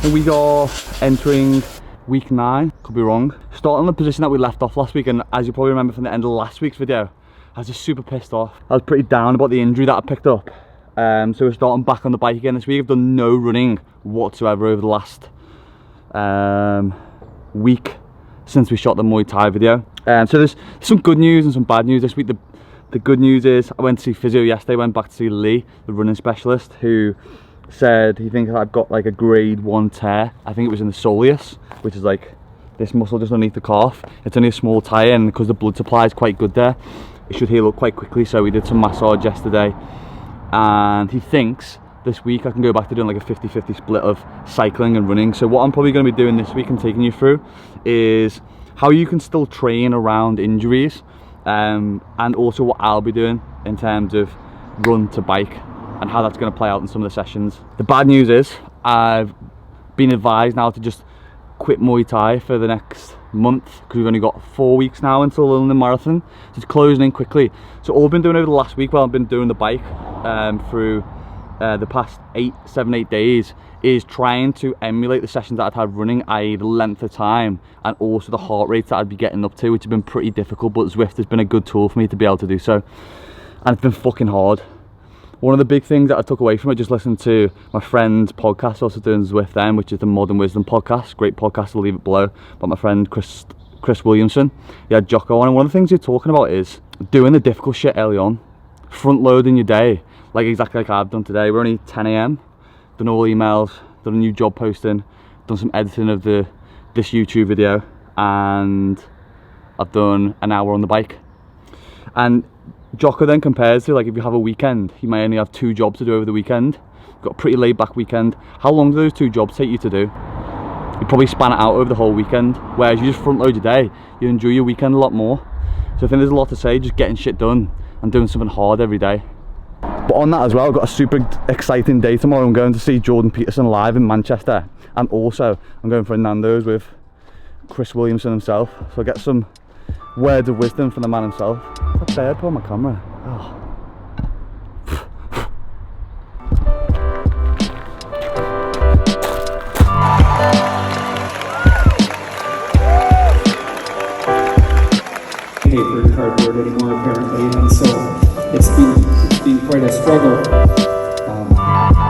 And we are entering week 9, could be wrong. Starting on the position that we left off last week, and as you probably remember from the end of last week's video, I was just super pissed off. I was pretty down about the injury that I picked up. So we're starting back on the bike again this week. I've done no running whatsoever over the last week since we shot the Muay Thai video. So there's some good news and some bad news this week. The good news is I went to see physio yesterday, went back to see Lee, the running specialist, who said he thinks I've got like a grade 1 tear. I think it was in the soleus, which is like this muscle just underneath the calf. It's only a small tear, and because the blood supply is quite good there, it should heal up quite quickly. So we did some massage yesterday, and he thinks this week I can go back to doing like a 50-50 split of cycling and running. So what I'm probably going to be doing this week and taking you through is how you can still train around injuries, and also what I'll be doing in terms of run to bike and how that's going to play out in some of the sessions. The bad news is I've been advised now to just quit Muay Thai for the next month, because we've only got 4 weeks now until the London Marathon, so it's closing in quickly. So all I've been doing over the last week while I've been doing the bike through the past 7-8 days is trying to emulate the sessions that I'd had running, i.e. the length of time and also the heart rates that I'd be getting up to, which have been pretty difficult, but Zwift has been a good tool for me to be able to do so, and it's been fucking hard. One of the big things that I took away from it, just listening to my friend's podcast, also doing Zwift then, which is the Modern Wisdom podcast, great podcast, I'll leave it below, but my friend Chris Williamson, he had Jocko on, and one of the things you're talking about is doing the difficult shit early on, front loading your day, like exactly like I've done today. We're only 10 AM, done all emails, done a new job posting, done some editing of this YouTube video, and I've done an hour on the bike. And Jocko then compares to, like, if you have a weekend, you may only have 2 jobs to do over the weekend. You've got a pretty laid back weekend. How long do those 2 jobs take you to do? You probably span it out over the whole weekend, whereas you just front load your day, you enjoy your weekend a lot more. So I think there's a lot to say, just getting shit done and doing something hard every day. But on that as well, I've got a super exciting day tomorrow. I'm going to see Jordan Peterson live in Manchester, and also I'm going for a Nando's with Chris Williamson himself, so I get some words of wisdom from the man himself. That bird put on my camera. Oh. Paper cardboard anymore apparently, and so it's been quite a struggle.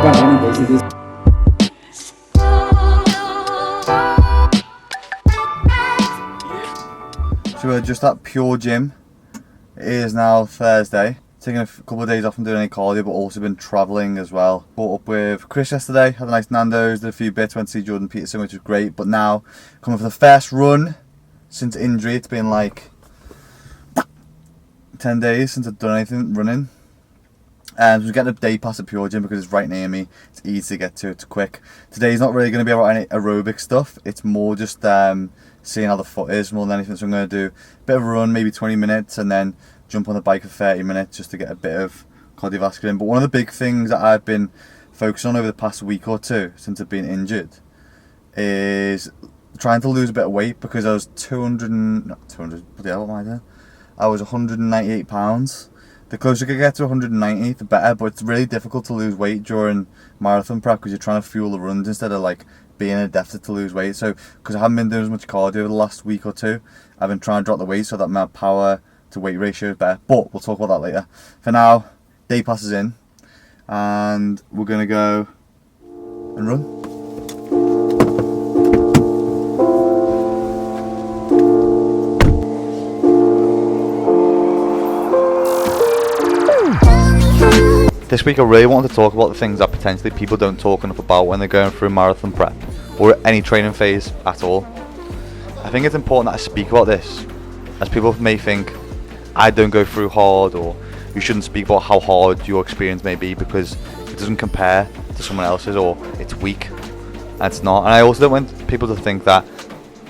But anyways, it is. So we're just at Pure Gym. It is now Thursday. Taking a couple of days off from doing any cardio, but also been travelling as well. Caught up with Chris yesterday, had a nice Nando's, did a few bits, went to see Jordan Peterson, which was great. But now, coming for the first run since injury. It's been like 10 days since I've done anything running. And I was getting a day pass at Pure Gym because it's right near me. It's easy to get to, it's quick. Today's not really going to be about any aerobic stuff. It's more just seeing how the foot is more than anything. So I'm going to do a bit of a run, maybe 20 minutes, and then jump on the bike for 30 minutes just to get a bit of cardiovascular in. But one of the big things that I've been focusing on over the past week or two since I've been injured is trying to lose a bit of weight, because I was 198 pounds. The closer I could get to 190, the better, but it's really difficult to lose weight during marathon prep because you're trying to fuel the runs instead of like being in a deficit to lose weight. So because I haven't been doing as much cardio over the last week or two, I've been trying to drop the weight so that my power to weight ratio is better, but we'll talk about that later. For now, day pass is in and we're going to go and run. This week I really wanted to talk about the things that potentially people don't talk enough about when they're going through marathon prep or any training phase at all. I think it's important that I speak about this, as people may think I don't go through hard, or you shouldn't speak about how hard your experience may be because it doesn't compare to someone else's, or it's weak, and it's not. And I also don't want people to think that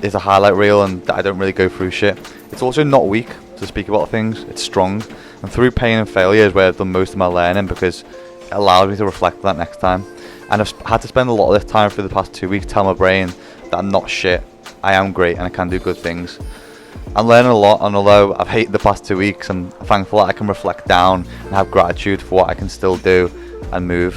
it's a highlight reel and that I don't really go through shit. It's also not weak to speak about things, it's strong. And through pain and failure is where I've done most of my learning, because it allows me to reflect on that next time. And I've had to spend a lot of this time for the past 2 weeks telling my brain that I'm not shit, I am great and I can do good things. I'm learning a lot, and although I've hated the past 2 weeks, I'm thankful that I can reflect down and have gratitude for what I can still do and move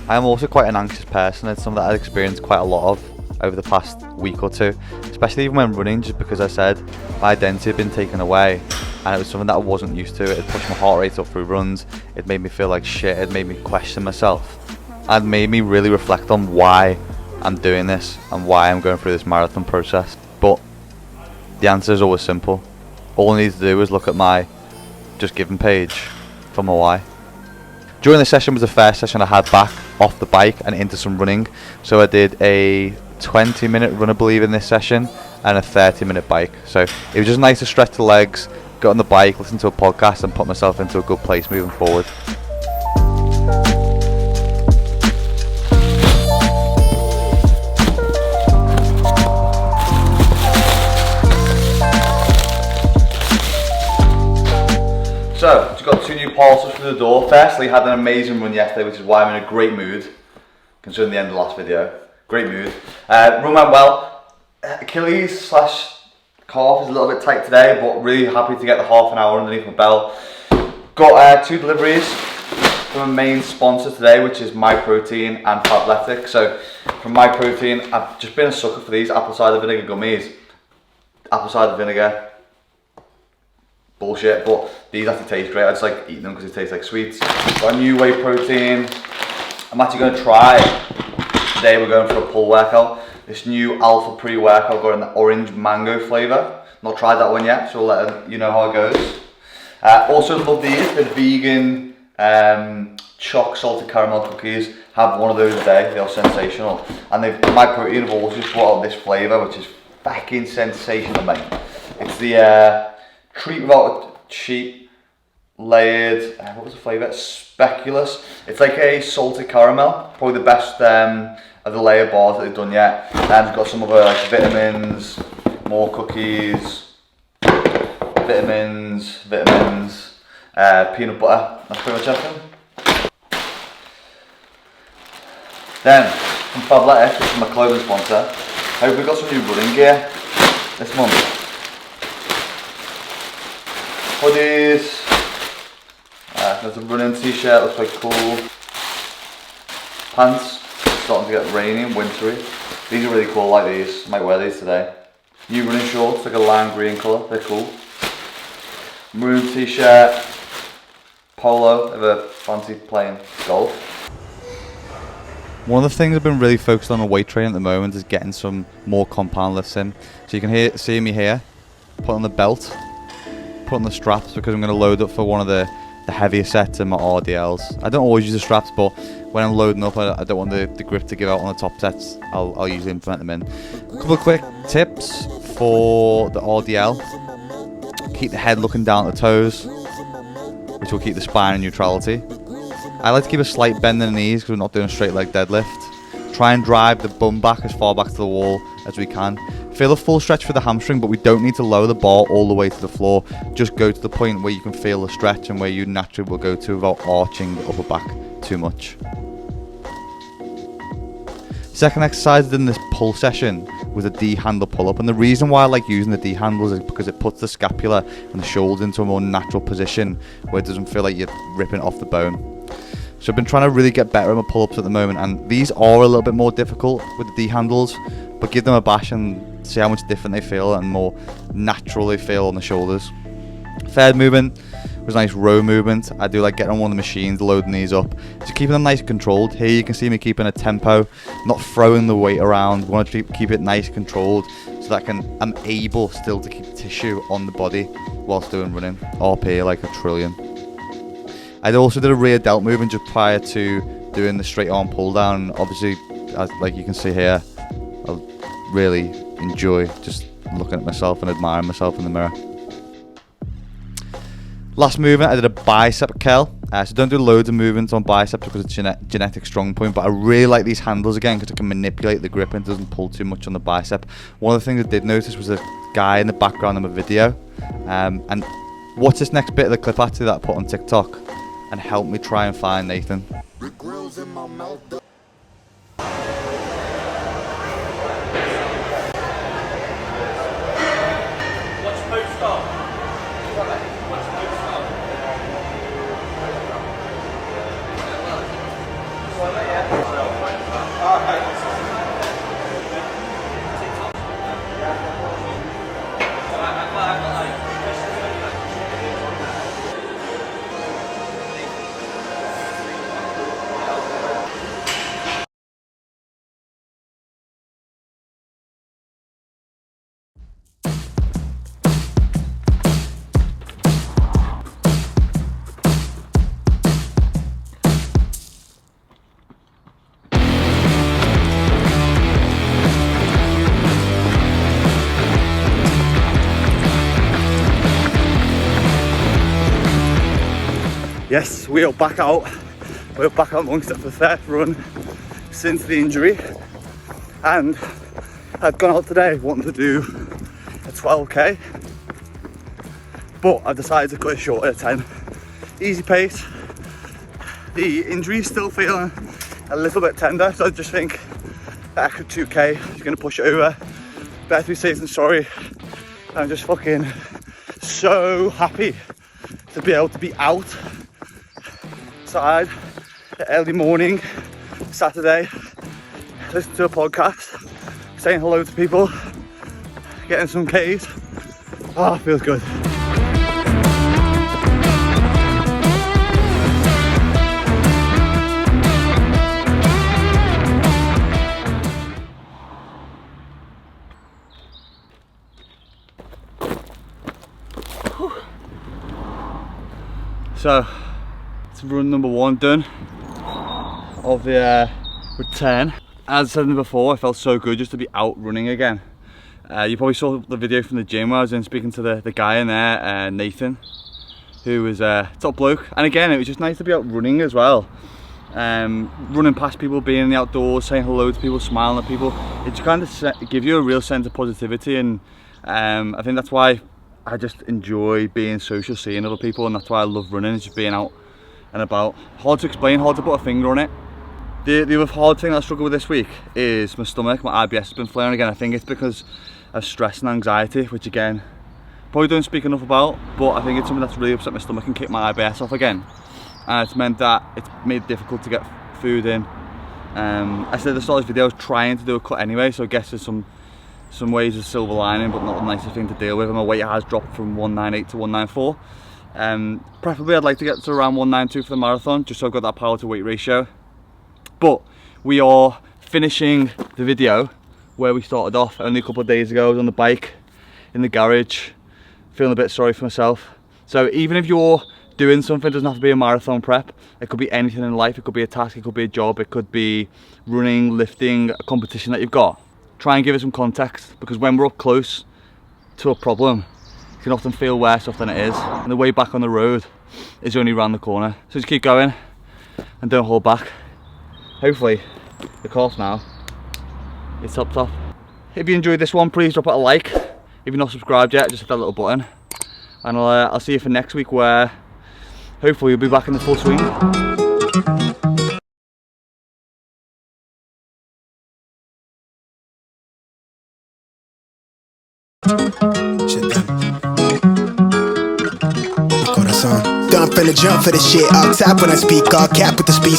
I am also quite an anxious person. It's something that I've experienced quite a lot of over the past week or two, especially even when running, just because I said my identity had been taken away, and it was something that I wasn't used to. It pushed my heart rate up through runs, it made me feel like shit, it made me question myself, and made me really reflect on why I'm doing this and why I'm going through this marathon process. But the answer is always simple. All I need to do is look at my Just Giving page for my why. During the session was the first session I had back off the bike and into some running. So I did a 20-minute run, I believe, in this session, and a 30-minute bike. So it was just nice to stretch the legs, get on the bike, listen to a podcast, and put myself into a good place moving forward. So, just got 2 new parcels through the door. Firstly, had an amazing run yesterday, which is why I'm in a great mood, considering the end of the last video. Great mood. Run went well. Achilles / calf is a little bit tight today, but really happy to get the half an hour underneath my belt. Got 2 deliveries from a main sponsor today, which is My Protein and Fabletics. So, from My Protein, I've just been a sucker for these apple cider vinegar gummies. Apple cider vinegar. Bullshit, but these actually taste great. I just like eating them because they taste like sweets. Got a new whey protein. I'm actually going to try, today we're going for a pull workout, this new alpha pre-workout got in the orange mango flavour. Not tried that one yet, so I'll let you know how it goes. Also love these, the vegan choc salted caramel cookies. Have one of those a day, they are sensational. And My Protein have also just brought out this flavour, which is fucking sensational, mate. It's the treat without a cheat layered, what was the flavour? Speculous. It's like a salted caramel, probably the best of the layer bars that they've done yet. And it's got some other like vitamins, more cookies, vitamins, peanut butter. That's pretty much everything. Then, from Fabletics, which is my clothing sponsor, I hope we got some new running gear this month. Hoodies, there's a running t-shirt, looks quite cool. Pants, it's starting to get rainy and wintry. These are really cool, I like these, might wear these today. New running shorts, like a lime green colour, they're cool. Maroon t-shirt, polo, if I fancy playing golf. One of the things I've been really focused on weight training at the moment is getting some more compound lifts in. So you can see me here, put on the belt, put on the straps because I'm going to load up for one of the heavier sets in my RDLs. I don't always use the straps, but when I'm loading up, I don't want the grip to give out on the top sets. I'll usually implement them in. A couple of quick tips for the RDL. Keep the head looking down at the toes, which will keep the spine in neutrality. I like to keep a slight bend in the knees because we're not doing a straight leg deadlift. Try and drive the bum back as far back to the wall as we can. Feel a full stretch for the hamstring, but we don't need to lower the bar all the way to the floor. Just go to the point where you can feel the stretch and where you naturally will go to without arching the upper back too much. Second exercise in this pull session was a D-handle pull-up, and the reason why I like using the D-handles is because it puts the scapula and the shoulders into a more natural position where it doesn't feel like you're ripping off the bone. So I've been trying to really get better at my pull-ups at the moment, and these are a little bit more difficult with the D-handles, but give them a bash and see how much different they feel and more natural they feel on the shoulders. Third movement was a nice row movement. I do like getting on one of the machines, loading these up. So keeping them nice and controlled. Here you can see me keeping a tempo, not throwing the weight around. Want to keep it nice and controlled so that I'm able still to keep tissue on the body whilst doing running. RP like a trillion. I also did a rear delt movement just prior to doing the straight arm pull down. Obviously, as like you can see here, I really enjoy just looking at myself and admiring myself in the mirror. Last movement, I did a bicep curl. So don't do loads of movements on biceps because it's genetic strong point, but I really like these handles again because it can manipulate the grip and it doesn't pull too much on the bicep. One of the things I did notice was a guy in the background of my video. And watch this next bit of the clip actually that I put on TikTok and help me try and find Nathan. Yes, we are back out. We're back out amongst it for the first run since the injury. And I'd gone out today wanting to do a 12k, but I've decided to cut it short at 10. Easy pace. The injury's still feeling a little bit tender, so I just think that extra 2k is going to push it over. Better to be safe than sorry. I'm just fucking so happy to be able to be outside early morning Saturday, listen to a podcast, saying hello to people, getting some K's. Oh, feels good. So, it's run number 1 done of the return. As I said before, I felt so good just to be out running again. You probably saw the video from the gym where I was in speaking to the guy in there, Nathan, who was a top bloke. And again, it was just nice to be out running as well. Running past people, being in the outdoors, saying hello to people, smiling at people. It just kind of gives you a real sense of positivity, and I think that's why I just enjoy being social, seeing other people, and that's why I love running, is just being out and about. Hard to explain, hard to put a finger on it. The other hard thing that I struggle with this week is my stomach. My IBS has been flaring again. I think it's because of stress and anxiety, which again, probably don't speak enough about, but I think it's something that's really upset my stomach and kicked my IBS off again. And it's meant that it's made it difficult to get food in. I said at the start of this video I was trying to do a cut anyway, so I guess there's some ways of silver lining, but not the nicest thing to deal with. And my weight has dropped from 198 to 194. Preferably I'd like to get to around 192 for the marathon, just so I've got that power to weight ratio. But we are finishing the video where we started off only a couple of days ago. I was on the bike in the garage, feeling a bit sorry for myself. So even if you're doing something, it doesn't have to be a marathon prep. It could be anything in life. It could be a task, it could be a job, it could be running, lifting, a competition that you've got. Try and give it some context, because when we're up close to a problem, it can often feel worse off than it is, and the way back on the road is only around the corner. So just keep going and don't hold back. Hopefully the course now is top. If you enjoyed this one, please drop it a like. If you're not subscribed yet, just hit that little button, and I'll see you for next week, where hopefully you'll be back in the full swing. Corazón. Gun finna jump for the shit. All top when I speak, all cap with the speed.